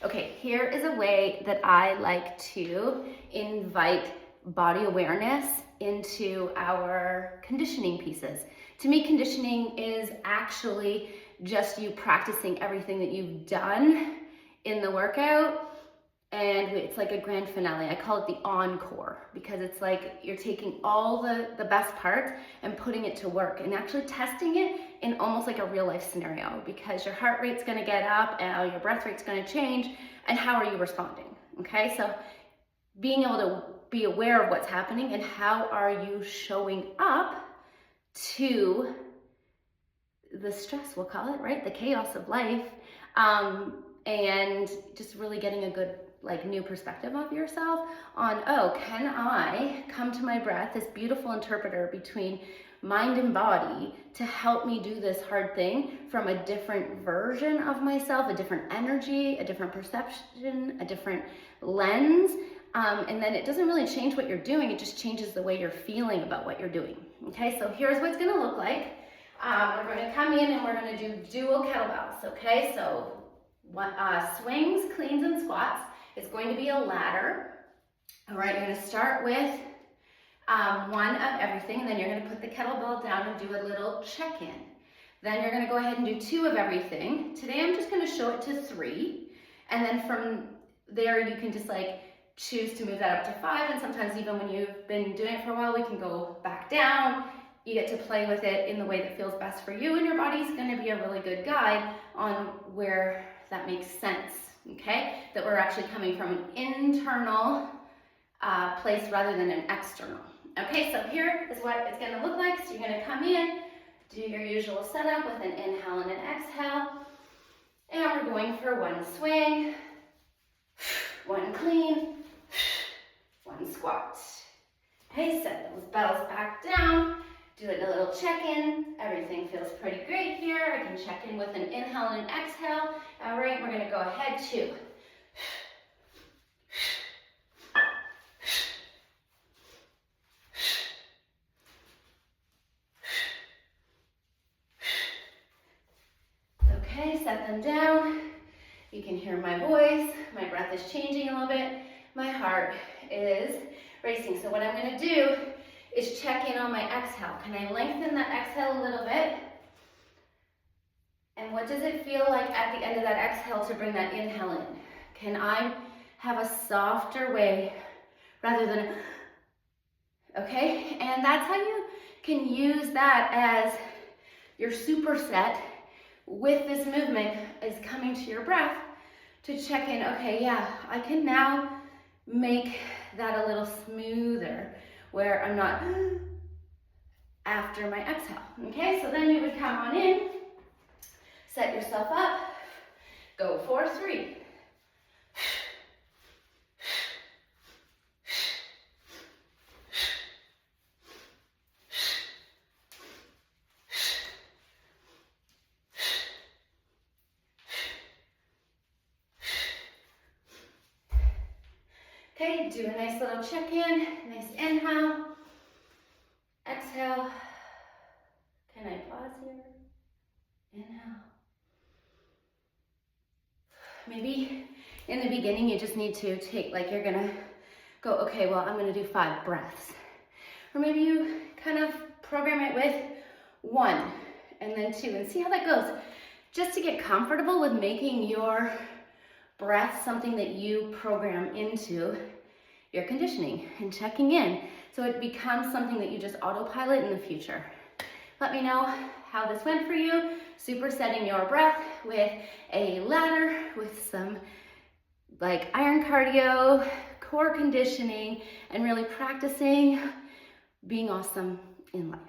Okay, here is a way that I like to invite body awareness into our conditioning pieces. To me, conditioning is actually just you practicing everything that you've done in the workout, and it's like a grand finale. I call it the encore because it's like you're taking all the best parts and putting it to work and actually testing it in almost like a real life scenario, because your heart rate's gonna get up and your breath rate's gonna change, and how are you responding? Okay, so being able to be aware of what's happening and how are you showing up to the stress, we'll call it, right? The chaos of life, and just really getting a good new perspective of yourself on, oh, can I come to my breath, this beautiful interpreter between mind and body, to help me do this hard thing from a different version of myself, a different energy, a different perception, a different lens. And then it doesn't really change what you're doing, it just changes the way you're feeling about what you're doing. Okay, so here's what it's gonna look like. We're gonna come in and we're gonna do dual kettlebells, okay? So swings, cleans, and squats. It's going to be a ladder. All right, you're gonna start with one of everything, and then you're gonna put the kettlebell down and do a little check-in. Then you're gonna go ahead and do 2 of everything. Today I'm just gonna show it to 3, and then from there you can just choose to move that up to 5, and sometimes even when you've been doing it for a while, we can go back down. You get to play with it in the way that feels best for you, and your body's gonna be a really good guide on where that makes sense, okay? That we're actually coming from an internal place rather than an external. Okay, so here is what it's gonna look like. So you're gonna come in, do your usual setup with an inhale and an exhale, and we're going for 1 swing, 1 clean, 1 squat. Okay, set those bells back down, do a little check-in. Everything feels pretty great here. I can check in with an inhale and an exhale. All right, we're gonna go ahead to set them down. You can hear my voice. My breath is changing a little bit. My heart is racing. So what I'm going to do is check in on my exhale. Can I lengthen that exhale a little bit? And what does it feel like at the end of that exhale to bring that inhale in? Can I have a softer way rather than, okay? And that's how you can use that as your superset with this movement, is coming to your breath to check in. Okay, yeah, I can now make that a little smoother where I'm not after my exhale. Okay, so then you would come on in, set yourself up, go for 3. Okay, do a nice little check-in, nice inhale, exhale. Can I pause here? Inhale. Maybe in the beginning you just need to take, you're gonna go, okay, well, I'm gonna do 5 breaths. Or maybe you kind of program it with 1 and then 2 and see how that goes. Just to get comfortable with making your breath something that you program into your conditioning and checking in, so it becomes something that you just autopilot in the future. Let me know how this went for you. Supersetting your breath with a ladder, with some iron cardio, core conditioning, and really practicing being awesome in life.